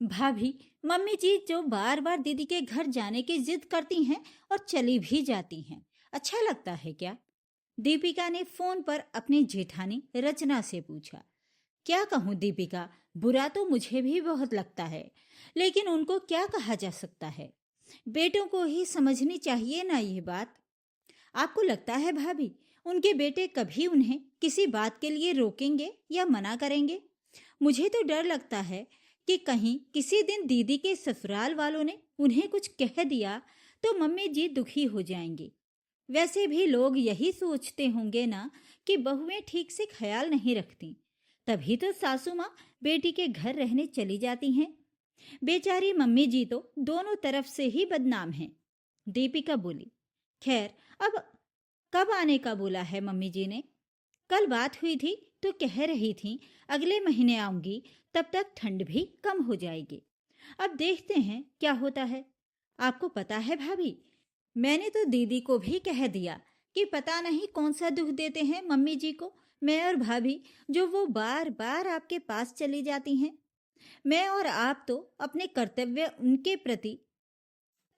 भाभी, मम्मी जी जो बार बार दीदी के घर जाने की जिद करती हैं और चली भी जाती हैं, अच्छा लगता है क्या? दीपिका ने फोन पर अपनी जेठानी रचना से पूछा। क्या कहूँ दीपिका, बुरा तो मुझे भी बहुत लगता है, लेकिन उनको क्या कहा जा सकता है। बेटों को ही समझनी चाहिए ना ये बात। आपको लगता है भाभी, उनके बेटे कभी उन्हें किसी बात के लिए रोकेंगे या मना करेंगे? मुझे तो डर लगता है कि कहीं किसी दिन दीदी के ससुराल वालों ने उन्हें कुछ कह दिया तो मम्मी जी दुखी हो जाएंगी। वैसे भी लोग यही सोचते होंगे ना कि बहुएं ठीक से ख्याल नहीं रखती, तभी तो सासू माँ बेटी के घर रहने चली जाती हैं। बेचारी मम्मी जी तो दोनों तरफ से ही बदनाम हैं। दीपिका बोली। खैर, अब कब आने का बोला है मम्मी जी ने? कल बात हुई थी तो कह रही थी अगले महीने आऊंगी, तब तक ठंड भी कम हो जाएगी। अब देखते हैं क्या होता है। आपको पता है भाभी, मैंने तो दीदी को भी कह दिया कि पता नहीं कौन सा दुख देते हैं मम्मी जी को, मैं और भाभी, जो वो बार बार आपके पास चली जाती हैं। मैं और आप तो अपने कर्तव्य उनके प्रति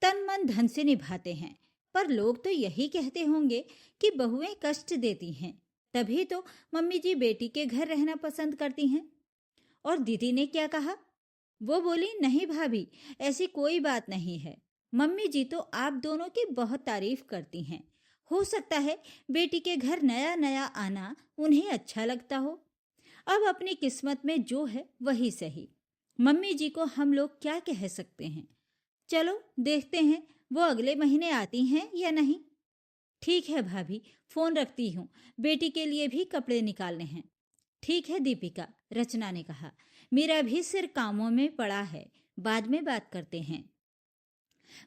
तन मन धन से निभाते हैं, पर लोग तो यही कहते होंगे कि बहुएं कष्ट देती हैं, तभी तो मम्मी जी बेटी के घर रहना पसंद करती हैं। और दीदी ने क्या कहा? वो बोली, नहीं भाभी, ऐसी कोई बात नहीं है। मम्मी जी तो आप दोनों की बहुत तारीफ करती हैं। हो सकता है बेटी के घर नया नया आना उन्हें अच्छा लगता हो। अब अपनी किस्मत में जो है वही सही। मम्मी जी को हम लोग क्या कह सकते हैं। चलो देखते हैं वो अगले महीने आती हैं या नहीं। ठीक है भाभी, फोन रखती हूँ, बेटी के लिए भी कपड़े निकालने हैं। ठीक है दीपिका, रचना ने कहा। मेरा भी सिर कामों में पड़ा है, बाद में बात करते हैं।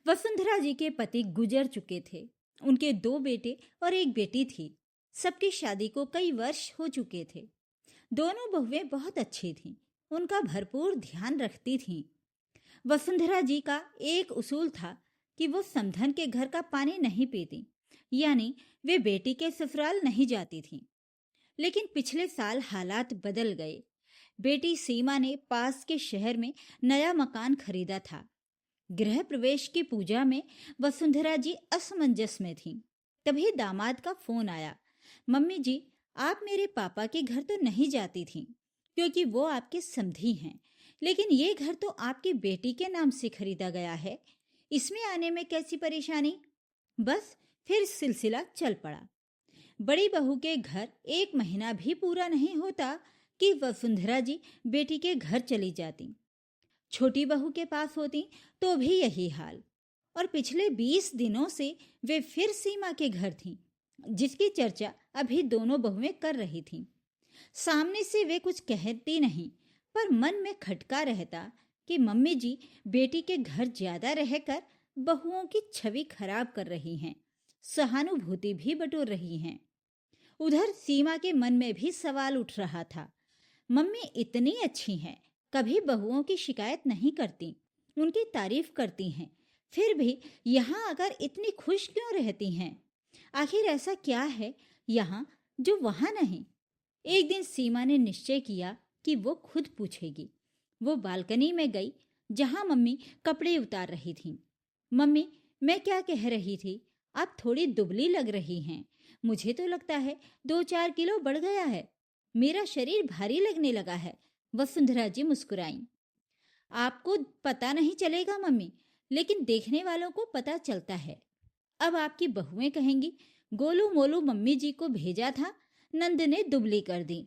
वसुंधरा जी के पति गुजर चुके थे। उनके दो बेटे और एक बेटी थी। सबकी शादी को कई वर्ष हो चुके थे। दोनों बहुएं बहुत अच्छी थीं, उनका भरपूर ध्यान रखती थीं। वसुंधरा जी का एक उसूल था कि वो समधन के घर का पानी नहीं पीती, यानी वे बेटी के ससुराल नहीं जाती थीं। लेकिन पिछले साल हालात बदल गए। बेटी सीमा ने पास के शहर में नया मकान खरीदा था। गृह प्रवेश की पूजा में वसुंधरा जी असमंजस में थीं। तभी दामाद का फोन आया। मम्मी जी, आप मेरे पापा के घर तो नहीं जाती थीं, क्योंकि वो आपके समधी हैं, लेकिन ये घर तो आपकी बेटी के नाम से खरीदा गया है, इसमें आने में कैसी परेशानी? बस फिर सिलसिला चल पड़ा। बड़ी बहू के घर एक महीना भी पूरा नहीं होता कि वसुंधरा जी बेटी के घर चली जाती। छोटी बहू के पास होती तो भी यही हाल। और पिछले 20 दिनों से वे फिर सीमा के घर थीं, जिसकी चर्चा अभी दोनों बहुएं कर रही थीं। सामने से वे कुछ कहती नहीं, पर मन में खटका रहता कि मम्मी जी बेटी के घर ज्यादा रहकर बहुओं की छवि खराब कर रही हैं, सहानुभूति भी बटोर रही हैं। उधर सीमा के मन में भी सवाल उठ रहा था। मम्मी इतनी अच्छी हैं, कभी बहुओं की शिकायत नहीं करती, उनकी तारीफ करती हैं, फिर भी यहाँ आकर इतनी खुश क्यों रहती हैं? आखिर ऐसा क्या है यहाँ जो वहाँ नहीं? एक दिन सीमा ने निश्चय किया कि वो खुद पूछेगी। वो बालकनी में गई, जहाँ मम्मी कपड़े उतार रही थीं। मम्मी, मैं क्या कह रही थी, आप थोड़ी दुबली लग रही हैं। मुझे तो लगता है 2-4 किलो बढ़ गया है। मेरा शरीर भारी लगने लगा है। वसुंधरा जी मुस्कुराईं। आपको पता नहीं चलेगा मम्मी, लेकिन देखने वालों को पता चलता है। अब आपकी बहुएं कहेंगी, गोलू मोलू मम्मी जी को भेजा था, नंद ने दुबली कर दी।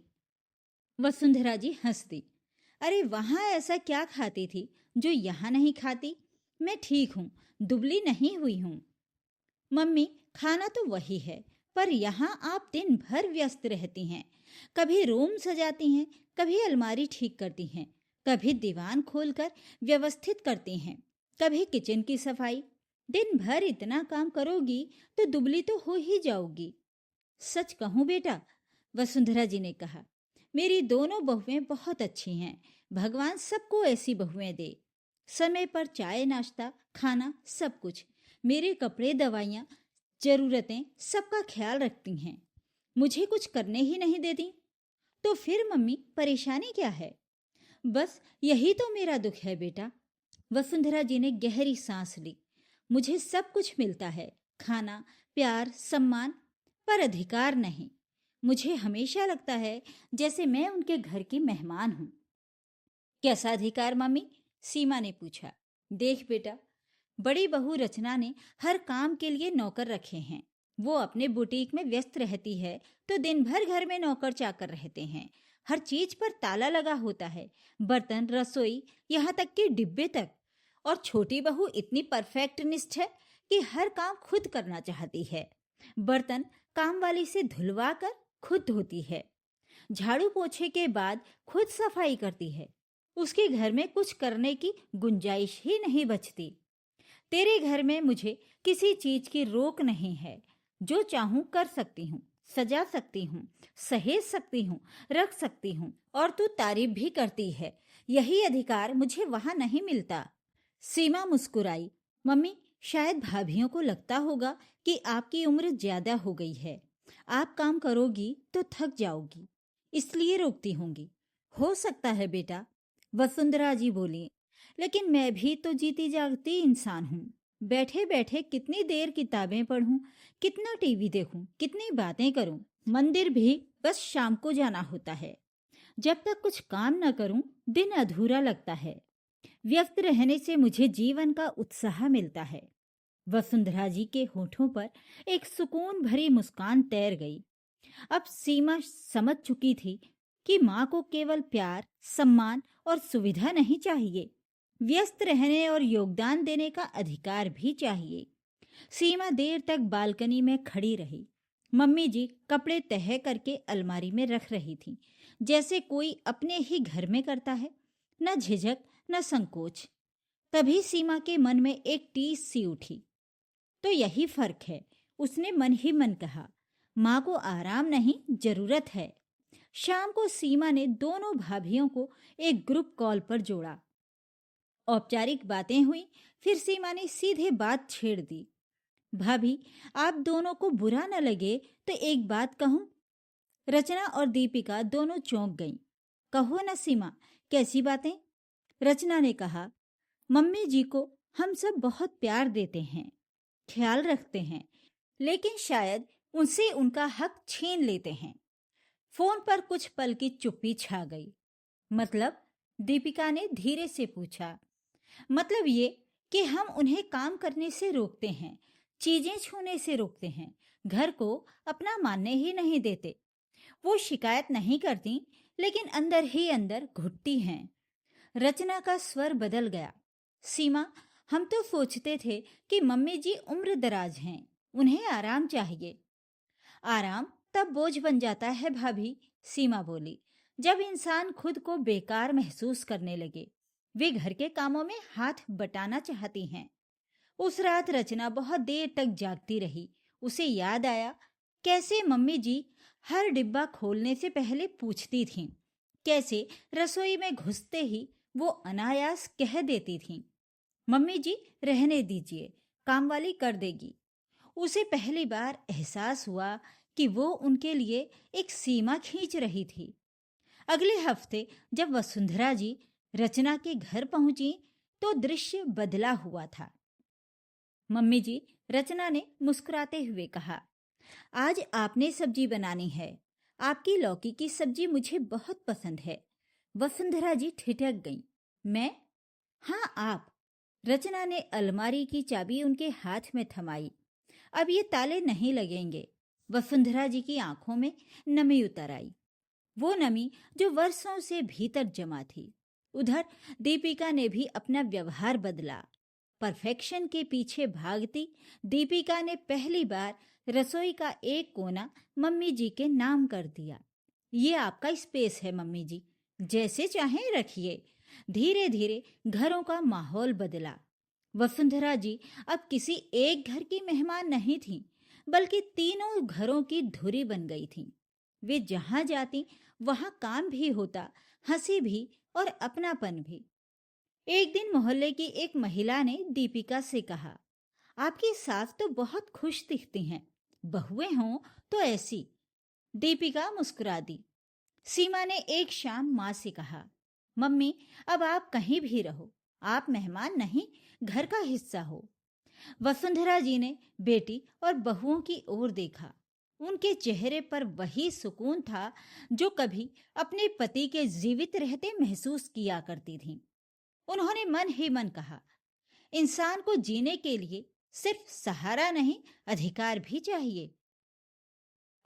वसुंधरा जी हंस दी। अरे वहां ऐसा क्या खाती थी जो यहाँ नहीं खाती? मैं ठीक हूँ, दुबली नहीं हुई हूँ। मम्मी, खाना तो वही है, पर यहाँ आप दिन भर व्यस्त रहती हैं। कभी रूम सजाती हैं, कभी अलमारी ठीक करती हैं, कभी दीवान खोलकर व्यवस्थित करती हैं, कभी किचन की सफाई। दिन भर इतना काम करोगी तो दुबली तो हो ही जाओगी। सच कहूँ बेटा, वसुंधरा जी ने कहा, मेरी दोनों बहुएं बहुत अच्छी हैं। भगवान सबको ऐसी बहुएं दे। समय पर चाय नाश्ता खाना सब कुछ, मेरे कपड़े दवाइयाँ जरूरतें सबका ख्याल रखती हैं। मुझे कुछ करने ही नहीं देती। तो फिर मम्मी परेशानी क्या है? बस यही तो मेरा दुख है बेटा। वसुंधरा जी ने गहरी सांस ली। मुझे सब कुछ मिलता है, खाना, प्यार, सम्मान, पर अधिकार नहीं। मुझे हमेशा लगता है जैसे मैं उनके घर की मेहमान हूं। कैसा अधिकार मम्मी? सीमा ने पूछा। देख बेटा, बड़ी बहू रचना ने हर काम के लिए नौकर रखे हैं। वो अपने बुटीक में व्यस्त रहती है तो दिन भर घर में नौकर चाकर रहते हैं। हर चीज पर ताला लगा होता है, बर्तन, रसोई, यहाँ तक कि डिब्बे तक। और छोटी बहू इतनी परफेक्टनिस्ट है कि हर काम खुद करना चाहती है। बर्तन काम वाली से धुलवा कर खुद धोती है, झाड़ू पोछे के बाद खुद सफाई करती है। उसके घर में कुछ करने की गुंजाइश ही नहीं बचती। तेरे घर में मुझे किसी चीज की रोक नहीं है। जो चाहूं कर सकती हूँ, सजा सकती हूँ, सहेज सकती हूँ, रख सकती हूँ, और तू तारीफ भी करती है। यही अधिकार मुझे वहां नहीं मिलता। सीमा मुस्कुराई। मम्मी, शायद भाभियों को लगता होगा कि आपकी उम्र ज्यादा हो गई है। आप काम करोगी तो थक जाओगी, इसलिए रोकती होंगी। हो सकता है बेटा, वसुंधरा जी बोली। लेकिन मैं भी तो जीती जागती इंसान हूँ। बैठे बैठे कितनी देर किताबें पढूं, कितना टीवी देखूं, कितनी बातें करूं। मंदिर भी बस शाम को जाना होता है। जब तक कुछ काम न करूं, दिन अधूरा लगता है। व्यस्त रहने से मुझे जीवन का उत्साह मिलता है। वसुंधरा जी के होठों पर एक सुकून भरी मुस्कान तैर गई। अब सीमा समझ चुकी थी कि माँ को केवल प्यार, सम्मान और सुविधा नहीं चाहिए, व्यस्त रहने और योगदान देने का अधिकार भी चाहिए। सीमा देर तक बालकनी में खड़ी रही। मम्मी जी कपड़े तह करके अलमारी में रख रही थी, जैसे कोई अपने ही घर में करता है। न झिझक, न संकोच। तभी सीमा के मन में एक टीस सी उठी। तो यही फर्क है, उसने मन ही मन कहा। माँ को आराम नहीं, जरूरत है। शाम को सीमा ने दोनों भाभियों को एक ग्रुप कॉल पर जोड़ा। औपचारिक बातें हुई, फिर सीमा ने सीधे बात छेड़ दी। भाभी, आप दोनों को बुरा न लगे तो एक बात कहूं? रचना और दीपिका दोनों चौंक गईं। कहो न सीमा, कैसी बातें? रचना ने कहा, मम्मी जी को हम सब बहुत प्यार देते हैं, ख्याल रखते हैं, लेकिन शायद उनसे उनका हक छीन लेते हैं। फोन पर कुछ पल की चुप्पी छा गई। मतलब? दीपिका ने धीरे से पूछा। मतलब ये कि हम उन्हें काम करने से रोकते हैं, चीजें छूने से रोकते हैं, घर को अपना मानने ही नहीं देते। वो शिकायत नहीं करती, लेकिन अंदर ही अंदर घुटती हैं। रचना का स्वर बदल गया। सीमा, हम तो सोचते थे कि मम्मी जी उम्र दराज हैं, उन्हें आराम चाहिए। आराम तब बोझ बन जाता है भाभी, सीमा बोली, जब इंसान खुद को बेकार महसूस करने लगे। वे घर के कामों में हाथ बटाना चाहती हैं। उस रात रचना बहुत देर तक जागती रही। उसे याद आया कैसे मम्मी जी हर डिब्बा खोलने से पहले पूछती थीं, कैसे रसोई में घुसते ही वो अनायास कह देती थीं, मम्मी जी रहने दीजिए, काम वाली कर देगी। उसे पहली बार एहसास हुआ कि वो उनके लिए एक सीमा खींच रही थी। अगले हफ्ते जब वसुंधरा जी रचना के घर पहुंची तो दृश्य बदला हुआ था। मम्मी जी, रचना ने मुस्कुराते हुए कहा, आज आपने सब्जी बनानी है। आपकी लौकी की सब्जी मुझे बहुत पसंद है। वसुंधरा जी ठिठक गईं। मैं? हाँ, आप। रचना ने अलमारी की चाबी उनके हाथ में थमाई। अब ये ताले नहीं लगेंगे। वसुंधरा जी की आंखों में नमी उतर आई, वो नमी जो वर्षों से भीतर जमा थी। उधर दीपिका ने भी अपना व्यवहार बदला। परफेक्शन के पीछे भागती दीपिका ने पहली बार रसोई का एक कोना मम्मी जी के नाम कर दिया। ये आपका स्पेस है मम्मी जी, जैसे चाहें रखिए। धीरे धीरे घरों का माहौल बदला। वसुंधरा जी अब किसी एक घर की मेहमान नहीं थीं, बल्कि तीनों घरों की धुरी बन गई थीं। वे जहां जाती वहां काम भी होता, हंसी भी और अपनापन भी। एक दिन मोहल्ले की एक महिला ने दीपिका से कहा, आपकी सास तो बहुत खुश दिखती हैं, बहुएं हों तो ऐसी। दीपिका मुस्कुरा दी। सीमा ने एक शाम माँ से कहा, मम्मी, अब आप कहीं भी रहो, आप मेहमान नहीं, घर का हिस्सा हो। वसुंधरा जी ने बेटी और बहुओं की ओर देखा। उनके चेहरे पर वही सुकून था जो कभी अपने पति के जीवित रहते महसूस किया करती थीं। उन्होंने मन ही मन कहा, इंसान को जीने के लिए सिर्फ सहारा नहीं, अधिकार भी चाहिए।